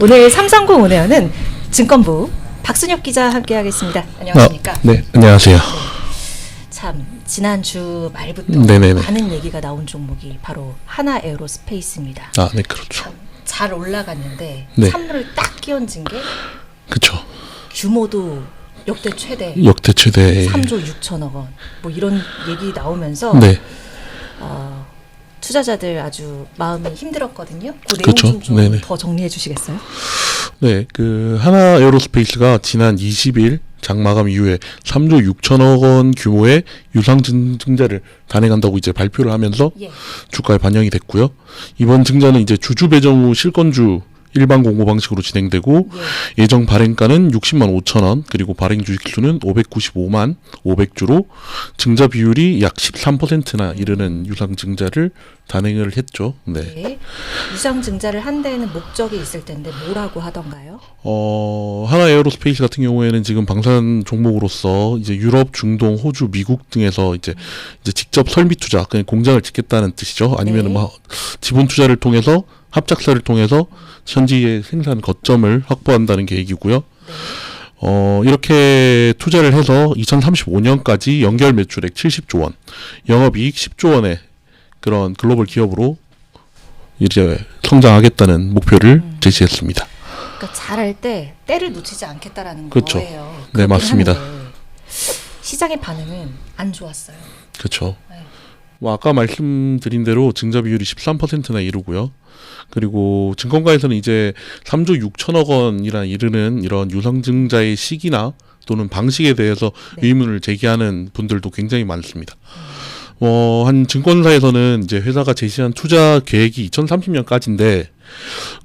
오늘 삼성공은행은 증권부 박순혁 기자 함께하겠습니다. 안녕하십니까? 네, 안녕하세요. 참 지난주 말부터 네네네. 많은 얘기가 나온 종목이 바로 하나에어로스페이스입니다. 아, 네, 그렇죠. 참 잘 올라갔는데 네. 찬물을 딱 끼얹은 게 그렇죠. 규모도 역대 최대 역대 최대. 3조 6천억 원. 뭐 이런 얘기 나오면서 네, 투자자들 아주 마음이 힘들었거든요. 그 내용 그렇죠. 좀 네네. 더 정리해 주시겠어요? 네, 그 하나에어로스페이스가 지난 20일 장마감 이후에 3조 6천억 원 규모의 유상증자를 단행한다고 이제 발표를 하면서 예. 주가에 반영이 됐고요. 이번 증자는 이제 주주 배정 후 실권주 일반 공모 방식으로 진행되고 예정 발행가는 60만 5천 원, 그리고 발행 주식수는 595만 500주로 증자 비율이 약 13%나 이르는 유상 증자를 단행을 했죠. 네. 네. 유상 증자를 한 데에는 목적이 있을 텐데 뭐라고 하던가요? 하나에어로스페이스 같은 경우에는 지금 방산 종목으로서 이제 유럽, 중동, 호주, 미국 등에서 이제 직접 설비 투자, 그냥 공장을 짓겠다는 뜻이죠. 아니면 네. 뭐 지분 투자를 통해서 합작사를 통해서 현지의 생산 거점을 확보한다는 계획이고요. 네. 이렇게 투자를 해서 2035년까지 연결 매출액 70조 원, 영업이익 10조 원의 그런 글로벌 기업으로 이제 성장하겠다는 목표를 제시했습니다. 그러니까 잘할 때 때를 놓치지 않겠다라는 그렇죠. 거예요. 네, 그렇긴 맞습니다. 한데 시장의 반응은 안 좋았어요. 그렇죠. 네. 뭐 아까 말씀드린 대로 증자 비율이 13%나 이루고요. 그리고 증권가에서는 이제 3조 6천억 원이나 이르는 이런 유상증자의 시기나 또는 방식에 대해서 네. 의문을 제기하는 분들도 굉장히 많습니다. 한 증권사에서는 이제 회사가 제시한 투자 계획이 2030년까지인데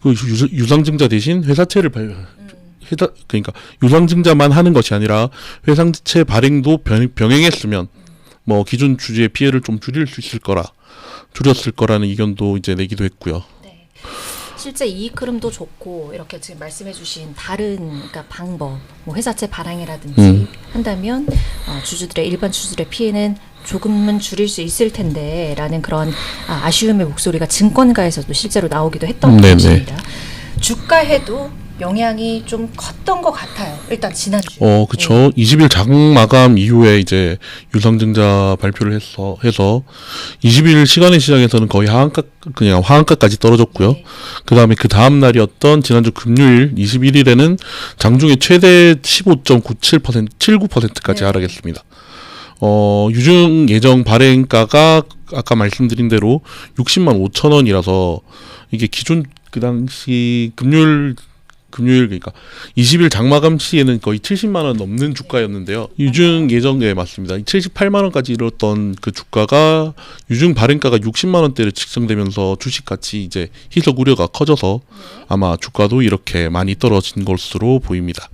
그 유상증자 대신 회사채를 그러니까 유상증자만 하는 것이 아니라 회사채 발행도 병행했으면 뭐 기존 주주의 피해를 좀 줄였을 거라는 의견도 이제 내기도 했고요. 네. 실제 이익 흐름도 좋고 이렇게 지금 말씀해주신 다른 그러니까 방법, 뭐 회사채 발행이라든지 한다면 일반 주주들의 피해는 조금은 줄일 수 있을 텐데라는 그런 아쉬움의 목소리가 증권가에서도 실제로 나오기도 했던 것입니다. 주가에도 영향이 좀 컸던 것 같아요. 일단 지난주. 그쵸. 20일 장마감 이후에 이제 유상증자 발표를 해서 20일 시간의 시장에서는 거의 하한가까지 떨어졌고요. 네. 그다음에 그 다음 날이었던 지난주 금요일 21일에는 장중에 최대 15.79%까지 네. 하락했습니다. 유증 예정 발행가가 아까 말씀드린 대로 60만 5천 원이라서 이게 기존 그 당시 금요일 그러니까 20일 장마감 시에는 거의 70만 원 넘는 주가였는데요. 유증 예정에 맞습니다. 78만 원까지 이뤘던 그 주가가 유증 발행가가 60만 원대를 측정되면서 주식 가치 이제 희석 우려가 커져서 아마 주가도 이렇게 많이 떨어진 것으로 보입니다.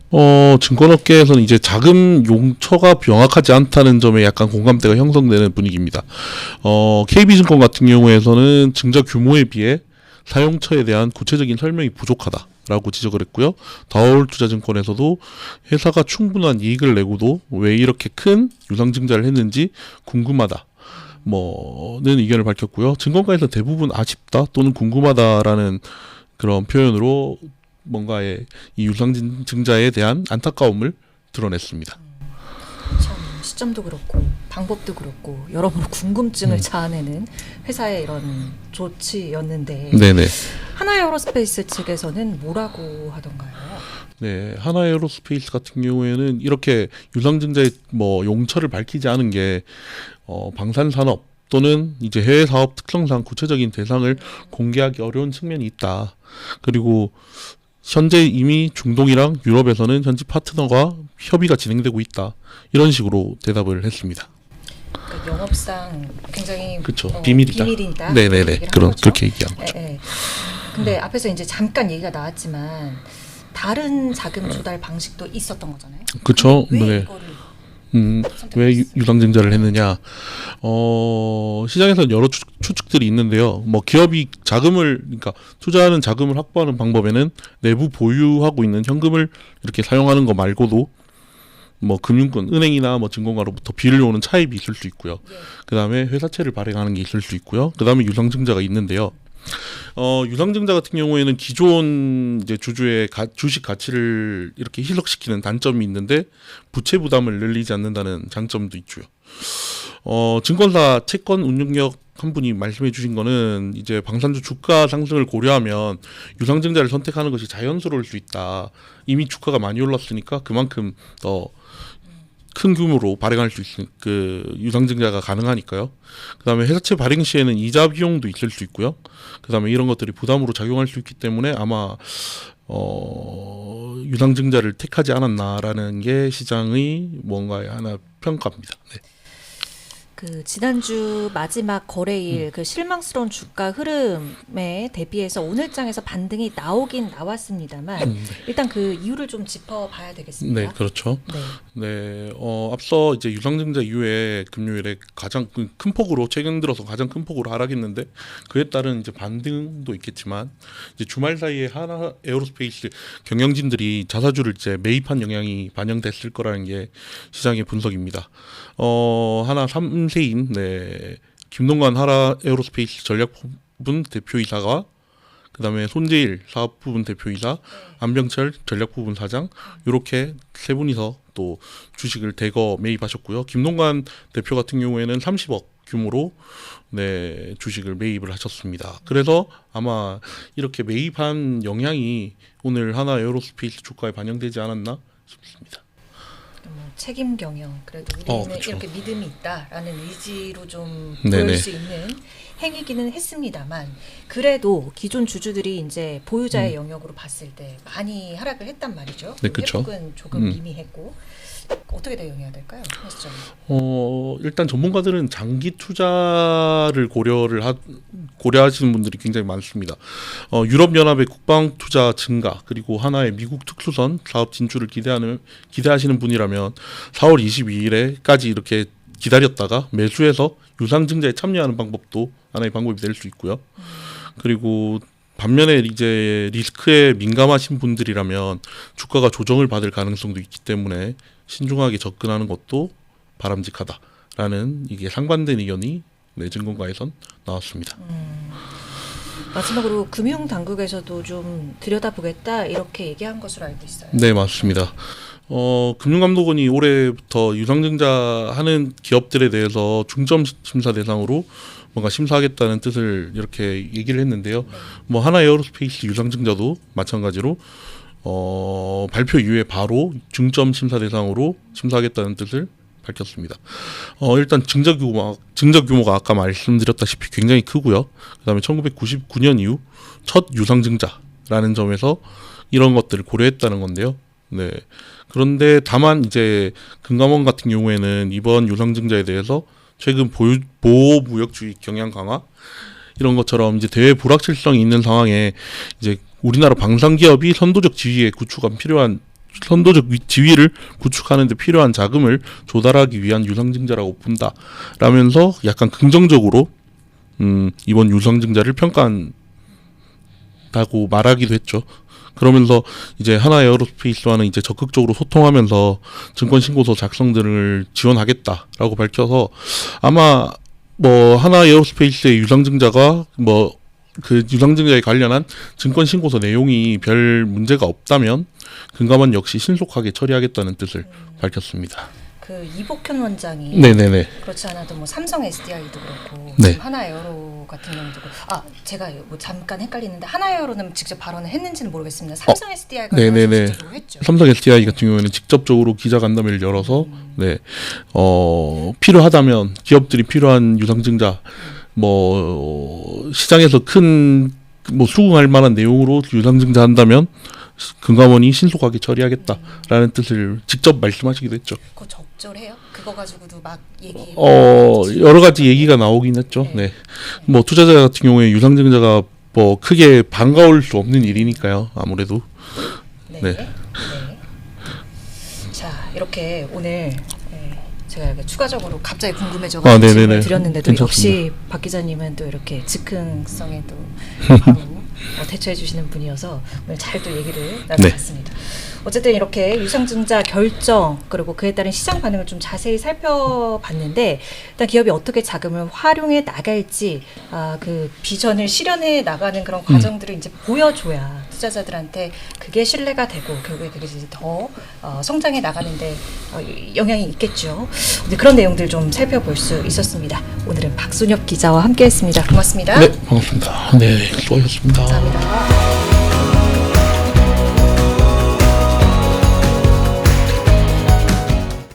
증권업계에서는 이제 자금 용처가 명확하지 않다는 점에 약간 공감대가 형성되는 분위기입니다. KB증권 같은 경우에서는 증자 규모에 비해 사용처에 대한 구체적인 설명이 부족하다라고 지적을 했고요. 다올투자증권에서도 회사가 충분한 이익을 내고도 왜 이렇게 큰 유상증자를 했는지 궁금하다. 는 의견을 밝혔고요. 증권가에서 대부분 아쉽다 또는 궁금하다라는 그런 표현으로 뭔가의 이 유상증자에 대한 안타까움을 드러냈습니다. 참 시점도 그렇고 방법도 그렇고 여러모로 궁금증을 자아내는 회사의 이런 조치였는데 네네. 하나에어로스페이스 측에서는 뭐라고 하던가요? 네, 하나에어로스페이스 같은 경우에는 이렇게 유상증자의 용처를 밝히지 않은 게 방산산업 또는 이제 해외 사업 특성상 구체적인 대상을 공개하기 어려운 측면이 있다. 그리고 현재 이미 중동이랑 유럽에서는 현지 파트너가 협의가 진행되고 있다. 이런 식으로 대답을 했습니다. 그러니까 영업상 굉장히 그렇죠. 비밀이다. 네네네. 그렇게 얘기한 거죠. 네. 근데 앞에서 이제 잠깐 얘기가 나왔지만 다른 자금 조달 방식도 있었던 거잖아요. 그렇죠. 왜 네. 이거를 왜 유상증자를 했느냐? 시장에서는 여러 추측들이 있는데요. 기업이 그러니까 투자하는 자금을 확보하는 방법에는 내부 보유하고 있는 현금을 이렇게 사용하는 거 말고도 금융권, 은행이나 증권가로부터 빌려오는 차입이 있을 수 있고요. 그 다음에 회사채를 발행하는 게 있을 수 있고요. 그 다음에 유상증자가 있는데요. 유상증자 같은 경우에는 기존 이제 주주의 주식 가치를 이렇게 희석시키는 단점이 있는데 부채 부담을 늘리지 않는다는 장점도 있고요. 증권사 채권 운용력 한 분이 말씀해 주신 거는 이제 방산주 주가 상승을 고려하면 유상증자를 선택하는 것이 자연스러울 수 있다. 이미 주가가 많이 올랐으니까 그만큼 더 큰 규모로 발행할 수 있는 그 유상증자가 가능하니까요. 그다음에 회사채 발행 시에는 이자 비용도 있을 수 있고요. 그다음에 이런 것들이 부담으로 작용할 수 있기 때문에 아마 유상증자를 택하지 않았나라는 게 시장의 뭔가의 하나 평가입니다. 네. 그 지난주 마지막 거래일 그 실망스러운 주가 흐름에 대비해서 오늘 장에서 반등이 나오긴 나왔습니다만 일단 그 이유를 좀 짚어봐야 되겠습니다. 네, 그렇죠. 네. 네, 앞서 이제 유상증자 이후에 금요일에 가장 큰 폭으로 최근 들어서 가장 큰 폭으로 하락했는데 그에 따른 이제 반등도 있겠지만 이제 주말 사이에 하나 에어로스페이스 경영진들이 자사주를 이제 매입한 영향이 반영됐을 거라는 게 시장의 분석입니다. 하나 3세인 김동관 하나 에어로스페이스 전략부분 대표이사가 그다음에 손재일 사업부분 대표이사, 안병철 전략부분 사장 이렇게 세 분이서 또 주식을 대거 매입하셨고요. 김동관 대표 같은 경우에는 30억 규모로 주식을 매입을 하셨습니다. 그래서 아마 이렇게 매입한 영향이 오늘 하나 에어로스페이스 주가에 반영되지 않았나 싶습니다. 책임 경영 그래도 우리는 그렇죠. 이렇게 믿음이 있다라는 의지로 좀 네네. 보일 수 있는 행위기는 했습니다만 그래도 기존 주주들이 이제 보유자의 영역으로 봤을 때 많이 하락을 했단 말이죠. 네, 그렇죠. 회복은 조금 미미했고 어떻게 대응해야 될까요? 시점. 일단 전문가들은 장기 투자를 고려하시는 분들이 굉장히 많습니다. 유럽 연합의 국방 투자 증가 그리고 하나의 미국 특수선 사업 진출을 기대하시는 분이라면 4월 22일에까지 이렇게 기다렸다가 매수해서 유상증자에 참여하는 방법도 하나의 방법이 될 수 있고요. 그리고 반면에 이제 리스크에 민감하신 분들이라면 주가가 조정을 받을 가능성도 있기 때문에 신중하게 접근하는 것도 바람직하다라는 이게 상반된 의견이 증권가에선 나왔습니다. 마지막으로 금융당국에서도 좀 들여다보겠다 이렇게 얘기한 것으로 알고 있어요. 네, 맞습니다. 금융감독원이 올해부터 유상증자 하는 기업들에 대해서 중점 심사 대상으로 뭔가 심사하겠다는 뜻을 이렇게 얘기를 했는데요. 뭐 하나 에어로스페이스 유상증자도 마찬가지로 발표 이후에 바로 중점 심사 대상으로 심사하겠다는 뜻을 밝혔습니다. 일단 증자 규모가 아까 말씀드렸다시피 굉장히 크고요. 그다음에 1999년 이후 첫 유상증자라는 점에서 이런 것들을 고려했다는 건데요. 네. 그런데 다만 이제 금감원 같은 경우에는 이번 유상증자에 대해서 최근 보호무역주의 경향 강화 이런 것처럼 이제 대외 불확실성이 있는 상황에 이제 우리나라 방산기업이 선도적 지위를 구축하는 데 필요한 자금을 조달하기 위한 유상증자라고 본다라면서 약간 긍정적으로 이번 유상증자를 평가한다고 말하기도 했죠. 그러면서 이제 하나 에어로스페이스와는 이제 적극적으로 소통하면서 증권 신고서 작성 등을 지원하겠다라고 밝혀서 아마 뭐 하나 에어로스페이스의 유상증자가 뭐 그 유상증자에 관련한 증권 신고서 내용이 별 문제가 없다면 금감원 역시 신속하게 처리하겠다는 뜻을 밝혔습니다. 그 이복현 원장이 네네네. 그렇지 않아도 뭐 삼성 SDI도 그렇고 네. 지금 하나에어로 같은 경우도 제가 뭐 잠깐 헷갈리는데 하나에어로는 직접 발언을 했는지는 모르겠습니다. 삼성 SDI가 네네네. 직접적으로 했죠. 삼성 SDI 같은 경우에는 직접적으로 기자간담회를 열어서 필요하다면 기업들이 필요한 유상증자 뭐 시장에서 큰 뭐 수긍할 만한 내용으로 유상증자 한다면 금감원이 신속하게 처리하겠다라는 뜻을 직접 말씀하시기도 했죠. 그거 적절해요? 그거 가지고도 막 얘기. 여러 가지 얘기가 나오긴 했죠. 네. 뭐 투자자 같은 경우에 유상증자가 뭐 크게 반가울 수 없는 일이니까요. 아무래도. 네. 자, 이렇게 오늘 제가 이렇게 추가적으로 갑자기 궁금해져서 질문을 드렸는데도 괜찮습니다. 역시 박 기자님은 또 이렇게 즉흥성에 또 바로 대처해 주시는 분이어서 오늘 잘 또 얘기를 나눠봤습니다. 어쨌든 이렇게 유상증자 결정 그리고 그에 따른 시장 반응을 좀 자세히 살펴봤는데 일단 기업이 어떻게 자금을 활용해 나갈지 그 비전을 실현해 나가는 그런 과정들을 이제 보여줘야 투자자들한테 그게 신뢰가 되고 결국에 그게 이제 더 성장해 나가는데 영향이 있겠죠. 네, 그런 내용들 좀 살펴볼 수 있었습니다. 오늘은 박순엽 기자와 함께했습니다. 고맙습니다. 네, 반갑습니다. 네, 수고하셨습니다. 감사합니다.